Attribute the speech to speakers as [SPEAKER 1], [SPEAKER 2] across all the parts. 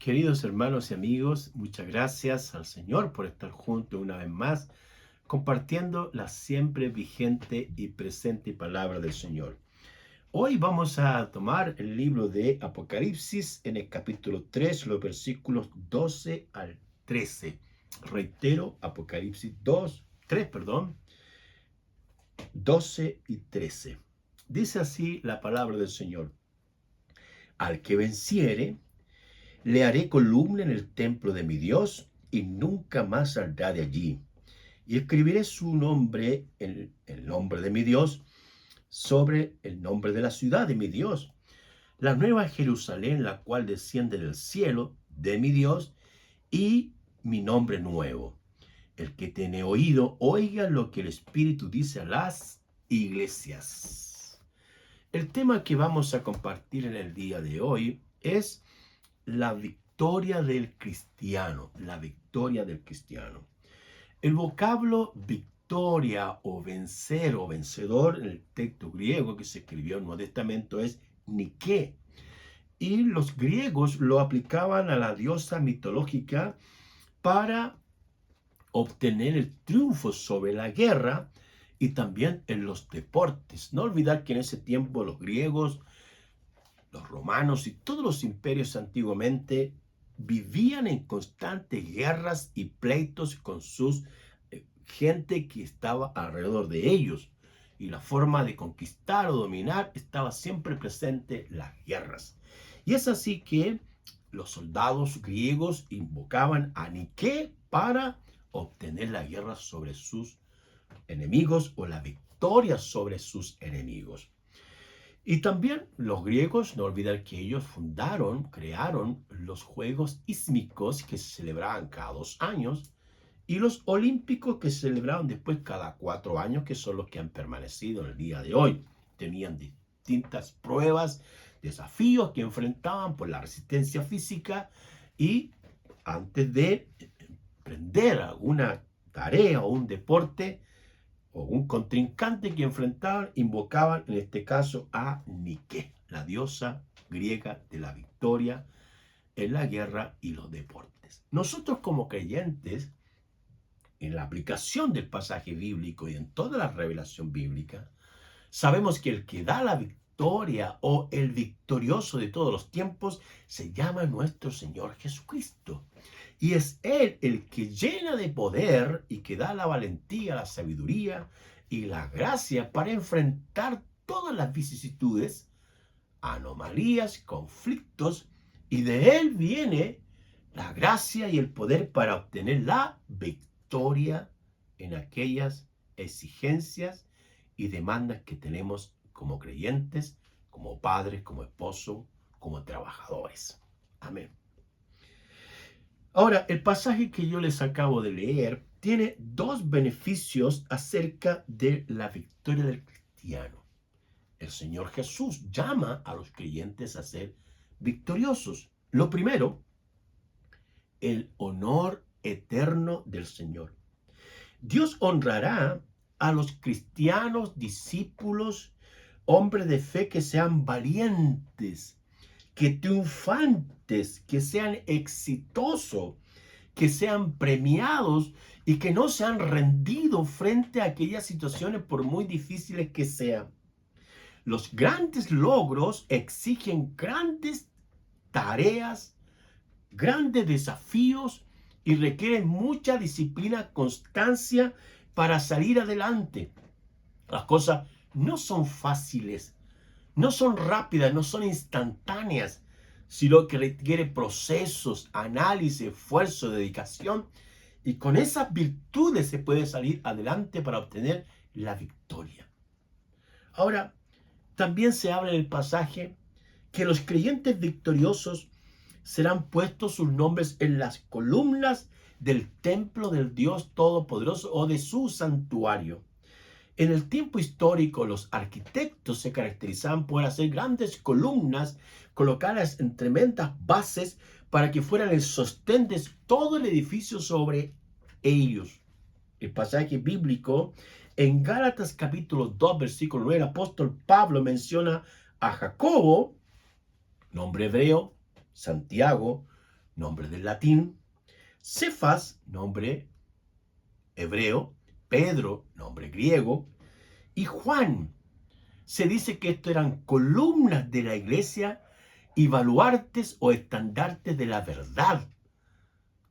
[SPEAKER 1] Queridos hermanos y amigos, muchas gracias al Señor por estar juntos una vez más, compartiendo la siempre vigente y presente palabra del Señor. Hoy vamos a tomar el libro de Apocalipsis en el capítulo 3, los versículos 12 al 13. Reitero, Apocalipsis 12 y 13. Dice así la palabra del Señor: Al que venciere, le haré columna en el templo de mi Dios, y nunca más saldrá de allí. Y escribiré su nombre, el nombre de mi Dios, sobre el nombre de la ciudad de mi Dios, la nueva Jerusalén, la cual desciende del cielo de mi Dios, y mi nombre nuevo. El que tiene oído, oiga lo que el Espíritu dice a las iglesias. El tema que vamos a compartir en el día de hoy es la victoria del cristiano, la victoria del cristiano. El vocablo victoria o vencer o vencedor en el texto griego que se escribió en el Nuevo Testamento es Nike. Y los griegos lo aplicaban a la diosa mitológica para obtener el triunfo sobre la guerra y también en los deportes. No olvidar que en ese tiempo los griegos, los romanos y todos los imperios antiguamente vivían en constantes guerras y pleitos con sus gente que estaba alrededor de ellos. Y la forma de conquistar o dominar estaba siempre presente las guerras. Y es así que los soldados griegos invocaban a Nike para obtener la guerra sobre sus enemigos o la victoria sobre sus enemigos. Y también los griegos, no olvidar que ellos crearon los Juegos Ísmicos que se celebraban cada 2 años y los Olímpicos que se celebraban después cada 4 años, que son los que han permanecido en el día de hoy. Tenían distintas pruebas, desafíos que enfrentaban por la resistencia física y antes de emprender alguna tarea o un deporte, o un contrincante que enfrentaban, invocaban en este caso a Nike, la diosa griega de la victoria en la guerra y los deportes. Nosotros como creyentes, en la aplicación del pasaje bíblico y en toda la revelación bíblica, sabemos que el que da la victoria o el victorioso de todos los tiempos se llama nuestro Señor Jesucristo. Y es Él el que llena de poder y que da la valentía, la sabiduría y la gracia para enfrentar todas las vicisitudes, anomalías, conflictos, y de Él viene la gracia y el poder para obtener la victoria en aquellas exigencias y demandas que tenemos como creyentes, como padres, como esposos, como trabajadores. Amén. Ahora, el pasaje que yo les acabo de leer tiene dos beneficios acerca de la victoria del cristiano. El Señor Jesús llama a los creyentes a ser victoriosos. Lo primero, el honor eterno del Señor. Dios honrará a los cristianos, discípulos, hombres de fe que sean valientes, que triunfantes, que sean exitosos, que sean premiados y que no se han rendido frente a aquellas situaciones por muy difíciles que sean. Los grandes logros exigen grandes tareas, grandes desafíos y requieren mucha disciplina, constancia para salir adelante. Las cosas no son fáciles, no son rápidas, no son instantáneas, sino que requiere procesos, análisis, esfuerzo, dedicación. Y con esas virtudes se puede salir adelante para obtener la victoria. Ahora, también se habla en el pasaje que los creyentes victoriosos serán puestos sus nombres en las columnas del templo del Dios Todopoderoso o de su santuario. En el tiempo histórico, los arquitectos se caracterizaban por hacer grandes columnas colocadas en tremendas bases para que fueran el sostén de todo el edificio sobre ellos. El pasaje bíblico en Gálatas capítulo 2, versículo 9, el apóstol Pablo menciona a Jacobo, nombre hebreo, Santiago, nombre del latín, Cefas, nombre hebreo, Pedro, nombre griego, y Juan. Se dice que esto eran columnas de la iglesia y baluartes o estandartes de la verdad.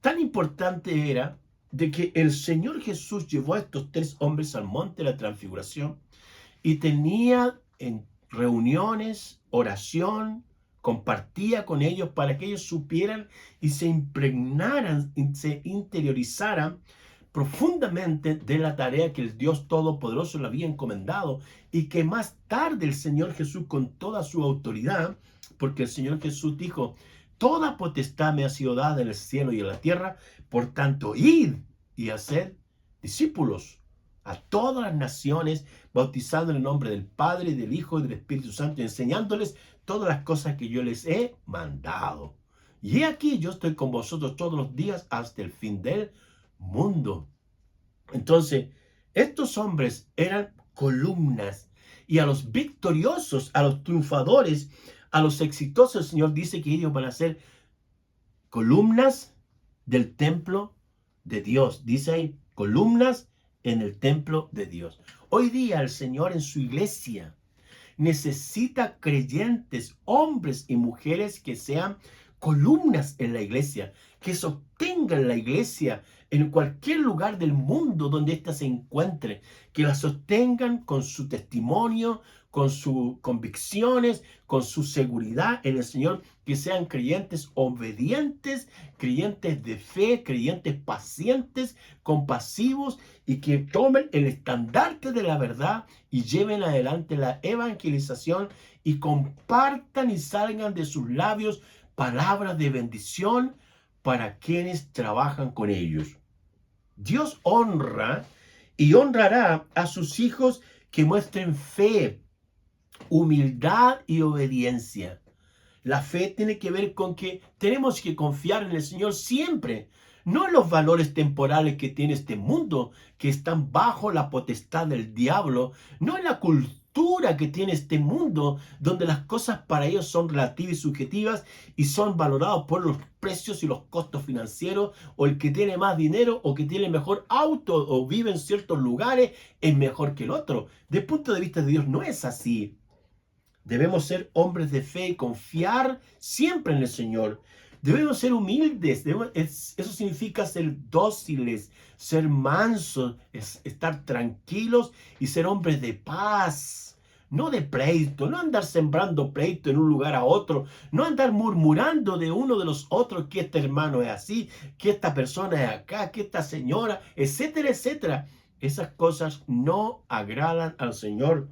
[SPEAKER 1] Tan importante era de que el Señor Jesús llevó a estos tres hombres al monte de la transfiguración y tenía en reuniones, oración, compartía con ellos para que ellos supieran y se impregnaran y se interiorizaran profundamente de la tarea que el Dios Todopoderoso le había encomendado y que más tarde el Señor Jesús con toda su autoridad, porque el Señor Jesús dijo, toda potestad me ha sido dada en el cielo y en la tierra, por tanto, id y haced discípulos a todas las naciones, bautizando en el nombre del Padre, y del Hijo y del Espíritu Santo, enseñándoles todas las cosas que yo les he mandado. Y he aquí, yo estoy con vosotros todos los días hasta el fin del mundo. Entonces, estos hombres eran columnas, y a los victoriosos, a los triunfadores, a los exitosos, el Señor dice que ellos van a ser columnas del templo de Dios. Dice ahí, columnas en el templo de Dios. Hoy día el Señor en su iglesia necesita creyentes, hombres y mujeres que sean columnas en la iglesia, que sostengan la iglesia en cualquier lugar del mundo donde ésta se encuentre, que la sostengan con su testimonio, con sus convicciones, con su seguridad en el Señor, que sean creyentes obedientes, creyentes de fe, creyentes pacientes, compasivos, y que tomen el estandarte de la verdad y lleven adelante la evangelización y compartan y salgan de sus labios palabras de bendición para quienes trabajan con ellos. Dios honra y honrará a sus hijos que muestren fe, humildad y obediencia. La fe tiene que ver con que tenemos que confiar en el Señor siempre, no en los valores temporales que tiene este mundo, que están bajo la potestad del diablo, no en la cultura que tiene este mundo, donde las cosas para ellos son relativas y subjetivas y son valorados por los precios y los costos financieros, o el que tiene más dinero o que tiene mejor auto o vive en ciertos lugares es mejor que el otro. Desde el punto de vista de Dios no es así. Debemos ser hombres de fe y confiar siempre en el Señor. Debemos ser humildes. Eso significa ser dóciles, ser mansos, estar tranquilos y ser hombres de paz. No de pleito, no andar sembrando pleito en un lugar a otro, no andar murmurando de uno de los otros que este hermano es así, que esta persona es acá, que esta señora, etcétera, etcétera. Esas cosas no agradan al Señor.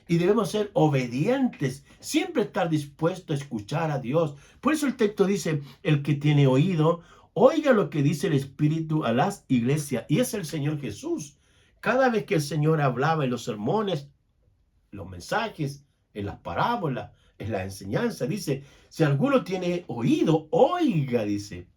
[SPEAKER 1] Y debemos ser obedientes, siempre estar dispuesto a escuchar a Dios. Por eso el texto dice, el que tiene oído, oiga lo que dice el Espíritu a las iglesias. Y es el Señor Jesús. Cada vez que el Señor hablaba en los sermones, los mensajes, en las parábolas, en la enseñanza, dice, si alguno tiene oído, oiga, dice.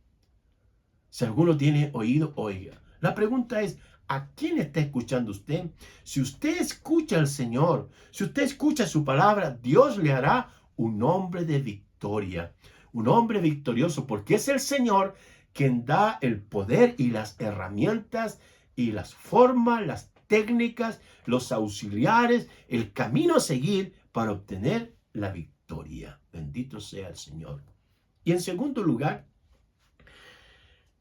[SPEAKER 1] Si alguno tiene oído, oiga. La pregunta es, ¿a quién está escuchando usted? Si usted escucha al Señor, si usted escucha su palabra, Dios le hará un hombre de victoria, un hombre victorioso, porque es el Señor quien da el poder y las herramientas y las formas, las técnicas, los auxiliares, el camino a seguir para obtener la victoria. Bendito sea el Señor. Y en segundo lugar,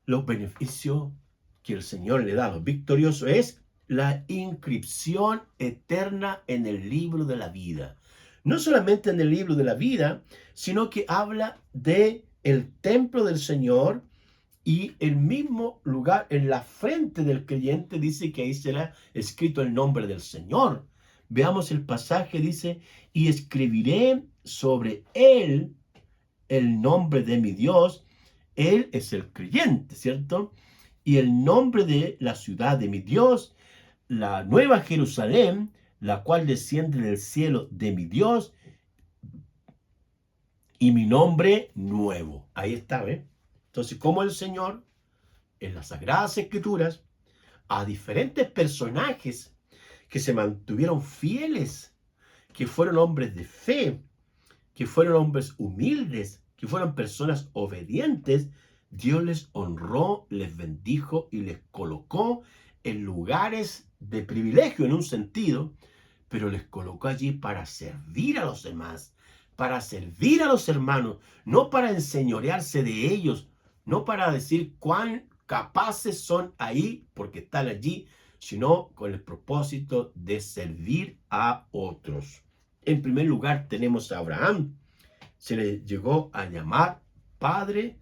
[SPEAKER 1] los beneficios que el Señor le da a los victoriosos es la inscripción eterna en el libro de la vida. No solamente en el libro de la vida, sino que habla de el templo del Señor, y el mismo lugar en la frente del creyente dice que ahí será escrito el nombre del Señor. Veamos el pasaje, dice, y escribiré sobre él el nombre de mi Dios. Él es el creyente, ¿cierto? Y el nombre de la ciudad de mi Dios, la nueva Jerusalén, la cual desciende del cielo de mi Dios, y mi nombre nuevo. Ahí está, ¿ves? Entonces, como el Señor, en las Sagradas Escrituras, a diferentes personajes que se mantuvieron fieles, que fueron hombres de fe, que fueron hombres humildes, que fueron personas obedientes, Dios les honró, les bendijo y les colocó en lugares de privilegio en un sentido, pero les colocó allí para servir a los demás, para servir a los hermanos, no para enseñorearse de ellos, no para decir cuán capaces son ahí porque están allí, sino con el propósito de servir a otros. En primer lugar tenemos a Abraham. Se le llegó a llamar padre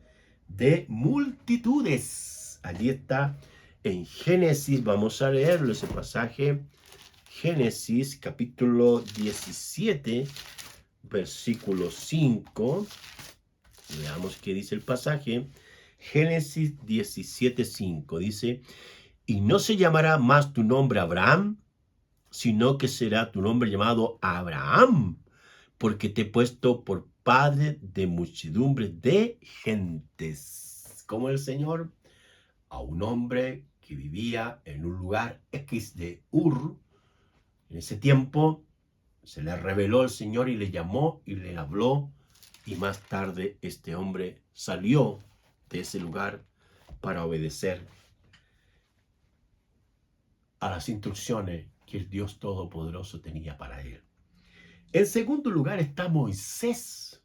[SPEAKER 1] de multitudes. Allí está en Génesis, vamos a leerlo ese pasaje. Génesis capítulo 17, versículo 5. Veamos qué dice el pasaje. Génesis 17, 5 dice: y no se llamará más tu nombre Abraham, sino que será tu nombre llamado Abraham, porque te he puesto por padre de muchedumbres de gentes. Como el Señor a un hombre que vivía en un lugar X de Ur, en ese tiempo se le reveló el Señor y le llamó y le habló, y más tarde este hombre salió de ese lugar para obedecer a las instrucciones que el Dios Todopoderoso tenía para él. En segundo lugar está Moisés,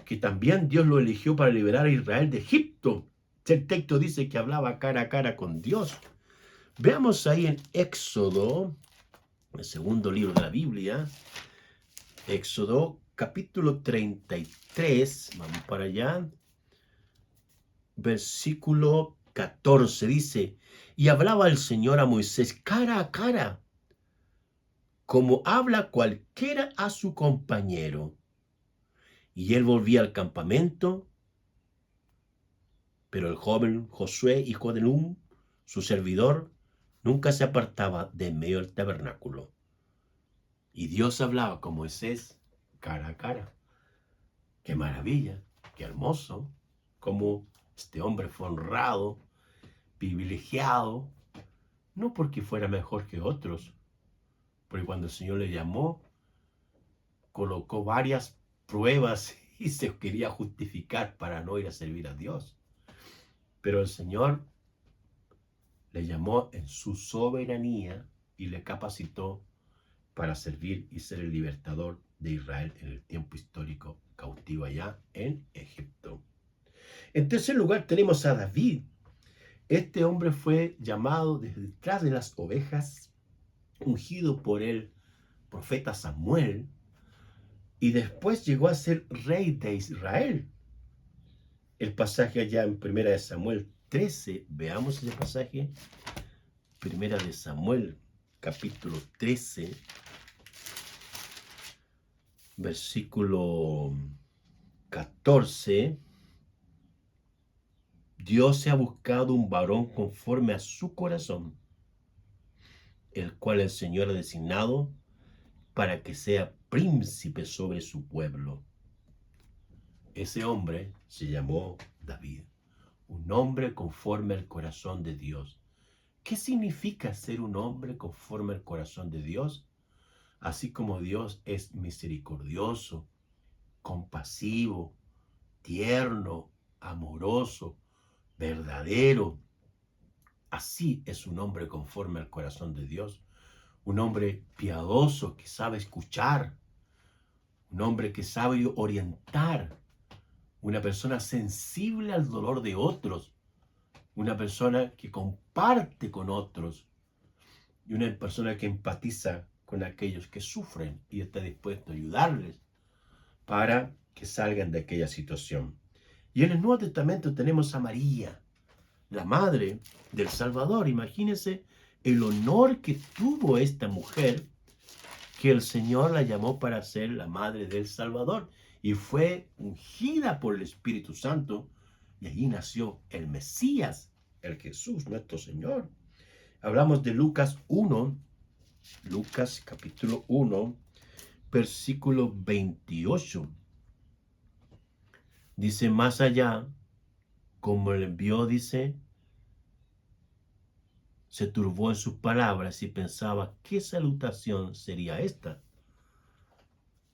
[SPEAKER 1] que también Dios lo eligió para liberar a Israel de Egipto. El texto dice que hablaba cara a cara con Dios. Veamos ahí en Éxodo, el segundo libro de la Biblia, Éxodo capítulo 33, vamos para allá, versículo 14, dice: y hablaba el Señor a Moisés cara a cara, como habla cualquiera a su compañero. Y él volvía al campamento, pero el joven Josué, hijo de Nun, su servidor, nunca se apartaba de en medio del tabernáculo. Y Dios hablaba con Moisés cara a cara. ¡Qué maravilla! ¡Qué hermoso! Cómo este hombre fue honrado, privilegiado, no porque fuera mejor que otros, porque cuando el Señor le llamó, colocó varias pruebas y se quería justificar para no ir a servir a Dios. Pero el Señor le llamó en su soberanía y le capacitó para servir y ser el libertador de Israel en el tiempo histórico cautivo allá en Egipto. En tercer lugar tenemos a David. Este hombre fue llamado desde detrás de las ovejas, ungido por el profeta Samuel, y después llegó a ser rey de Israel. El pasaje allá en 1 Samuel 13, veamos ese pasaje. 1 Samuel capítulo 13, versículo 14. Dios se ha buscado un varón conforme a su corazón, el cual el Señor ha designado para que sea príncipe sobre su pueblo. Ese hombre se llamó David, un hombre conforme al corazón de Dios. ¿Qué significa ser un hombre conforme al corazón de Dios? Así como Dios es misericordioso, compasivo, tierno, amoroso, verdadero. Así es un hombre conforme al corazón de Dios. Un hombre piadoso que sabe escuchar. Un hombre que sabe orientar. Una persona sensible al dolor de otros. Una persona que comparte con otros. Y una persona que empatiza con aquellos que sufren y está dispuesto a ayudarles para que salgan de aquella situación. Y en el Nuevo Testamento tenemos a María, la madre del Salvador. Imagínense el honor que tuvo esta mujer, que el Señor la llamó para ser la madre del Salvador, y fue ungida por el Espíritu Santo, y allí nació el Mesías, el Jesús, nuestro Señor. Hablamos de Lucas 1, Lucas capítulo 1, versículo 28. Dice: más allá, como le envió, dice, se turbó en sus palabras y pensaba, ¿qué salutación sería esta?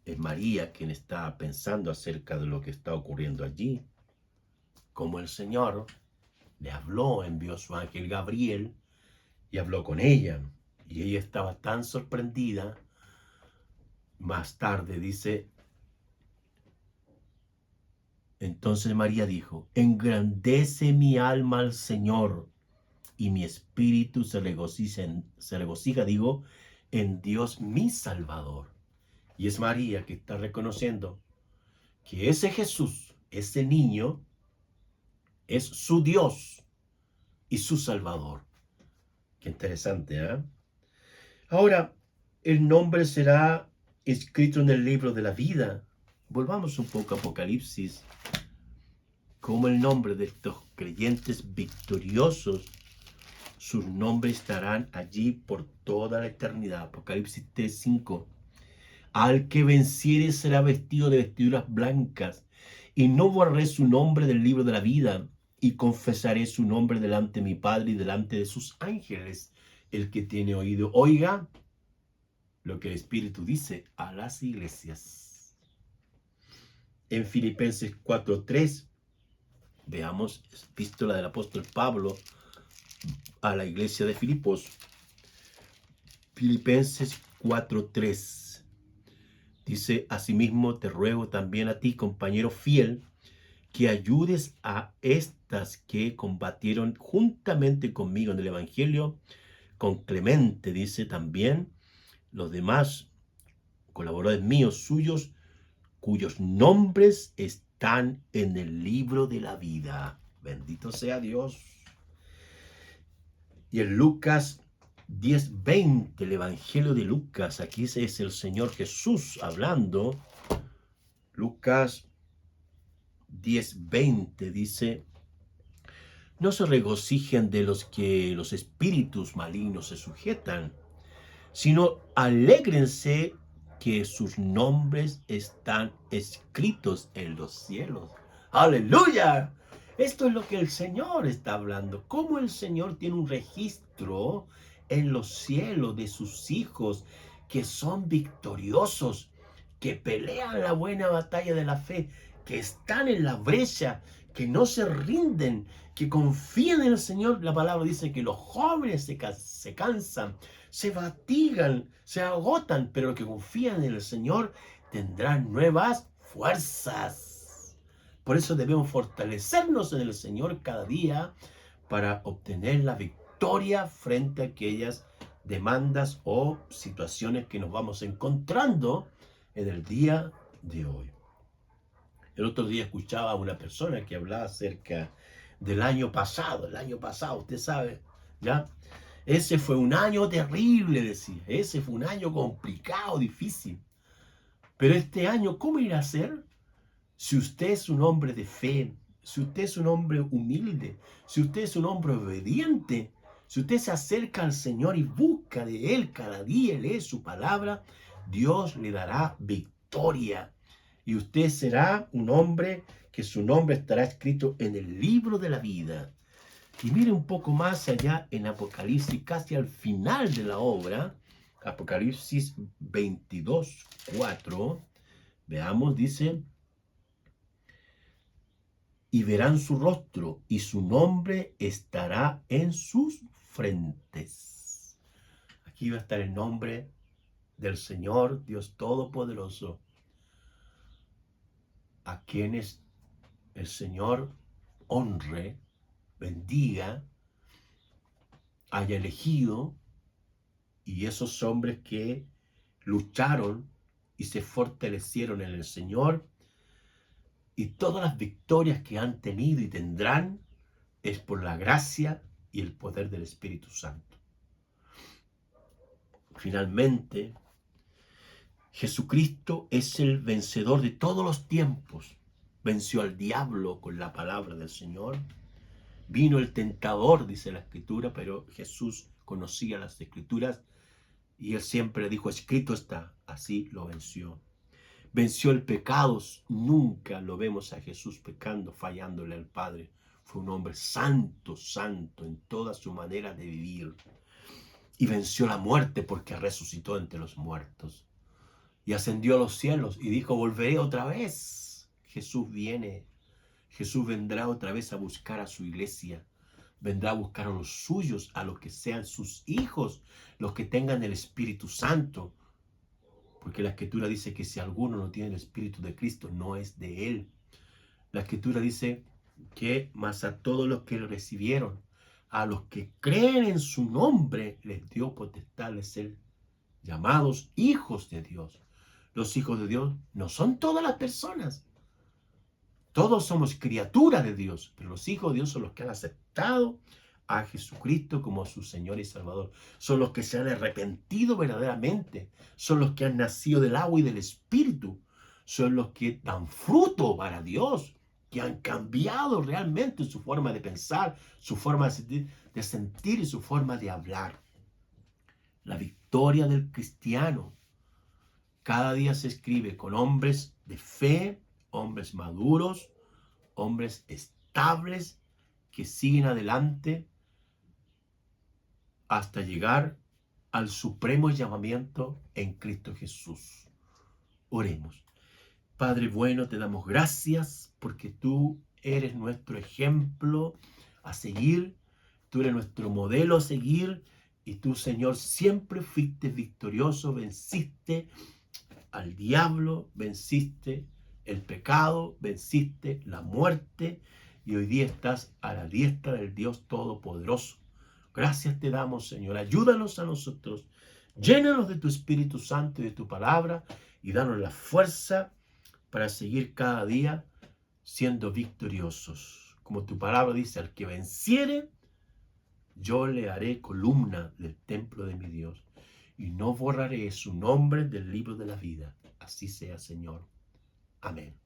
[SPEAKER 1] Es María quien está pensando acerca de lo que está ocurriendo allí. como el Señor le habló, envió su ángel Gabriel y habló con ella. Y ella estaba tan sorprendida. Más tarde dice, entonces María dijo, engrandece mi alma al Señor y mi espíritu se regocija, en Dios mi Salvador. Y es María que está reconociendo que ese Jesús, ese niño, es su Dios y su Salvador. Qué interesante, ¿eh? Ahora, el nombre será escrito en el libro de la vida. Volvamos un poco a Apocalipsis. Como el nombre de estos creyentes victoriosos, sus nombres estarán allí por toda la eternidad. Apocalipsis 3:5. Al que venciere será vestido de vestiduras blancas, y no borraré su nombre del libro de la vida, y confesaré su nombre delante de mi Padre y delante de sus ángeles. El que tiene oído, oiga lo que el Espíritu dice a las iglesias. En Filipenses 4:3, veamos epístola del apóstol Pablo a la iglesia de Filipos. Filipenses 4:3 dice, asimismo te ruego también a ti, compañero fiel, que ayudes a estas que combatieron juntamente conmigo en el Evangelio, con Clemente, dice también, los demás colaboradores míos suyos, cuyos nombres están en el libro de la vida. Bendito sea Dios. Y en Lucas 10:20, el Evangelio de Lucas, aquí es el Señor Jesús hablando. Lucas 10:20 dice, no se regocijen de los que los espíritus malignos se sujetan, sino alégrense que sus nombres están escritos en los cielos. ¡Aleluya! Esto es lo que el Señor está hablando. Cómo el Señor tiene un registro en los cielos de sus hijos que son victoriosos, que pelean la buena batalla de la fe, que están en la brecha, que no se rinden, que confían en el Señor. La palabra dice que los jóvenes se cansan, se fatigan, se agotan, pero los que confían en el Señor tendrán nuevas fuerzas. Por eso debemos fortalecernos en el Señor cada día para obtener la victoria frente a aquellas demandas o situaciones que nos vamos encontrando en el día de hoy. El otro día escuchaba a una persona que hablaba acerca del año pasado. El año pasado, usted sabe, ¿ya? Ese fue un año terrible, decía. Ese fue un año complicado, difícil. Pero este año, ¿cómo irá a ser? Si usted es un hombre de fe, si usted es un hombre humilde, si usted es un hombre obediente, si usted se acerca al Señor y busca de Él cada día, lee su palabra, Dios le dará victoria. Y usted será un hombre que su nombre estará escrito en el libro de la vida. Y mire un poco más allá en Apocalipsis, casi al final de la obra, Apocalipsis 22:4, veamos, dice, y verán su rostro, y su nombre estará en sus frentes. Aquí va a estar el nombre del Señor, Dios Todopoderoso, a quienes el Señor honre, bendiga, haya elegido, y esos hombres que lucharon y se fortalecieron en el Señor, y todas las victorias que han tenido y tendrán es por la gracia y el poder del Espíritu Santo. Finalmente, Jesucristo es el vencedor de todos los tiempos. Venció al diablo con la palabra del Señor. Vino el tentador, dice la Escritura, pero Jesús conocía las Escrituras y él siempre dijo, escrito está, así lo venció. Venció el pecado, nunca lo vemos a Jesús pecando, fallándole al Padre. Fue un hombre santo, santo en toda su manera de vivir. Y venció la muerte porque resucitó entre los muertos. Y ascendió a los cielos y dijo, volveré otra vez. Jesús viene Jesús vendrá otra vez a buscar a su iglesia. Vendrá a buscar a los suyos, a los que sean sus hijos, los que tengan el Espíritu Santo. Porque la Escritura dice que si alguno no tiene el Espíritu de Cristo, no es de él. La Escritura dice que más a todos los que lo recibieron, a los que creen en su nombre, les dio potestad de ser llamados hijos de Dios. Los hijos de Dios no son todas las personas. Todos somos criaturas de Dios, pero los hijos de Dios son los que han aceptado a Jesucristo como su Señor y Salvador. Son los que se han arrepentido verdaderamente. Son los que han nacido del agua y del Espíritu. Son los que dan fruto para Dios, que han cambiado realmente su forma de pensar, su forma de sentir y su forma de hablar. La victoria del cristiano cada día se escribe con hombres de fe, hombres maduros, hombres estables que siguen adelante hasta llegar al supremo llamamiento en Cristo Jesús. Oremos. Padre bueno, te damos gracias porque tú eres nuestro ejemplo a seguir, tú eres nuestro modelo a seguir y tú, Señor, siempre fuiste victorioso, venciste al diablo, venciste el pecado, venciste la muerte y hoy día estás a la diestra del Dios Todopoderoso. Gracias te damos, Señor. Ayúdanos a nosotros. Llénanos de tu Espíritu Santo y de tu palabra y danos la fuerza para seguir cada día siendo victoriosos. Como tu palabra dice, al que venciere, yo le haré columna del templo de mi Dios y no borraré su nombre del libro de la vida. Así sea, Señor. Amén.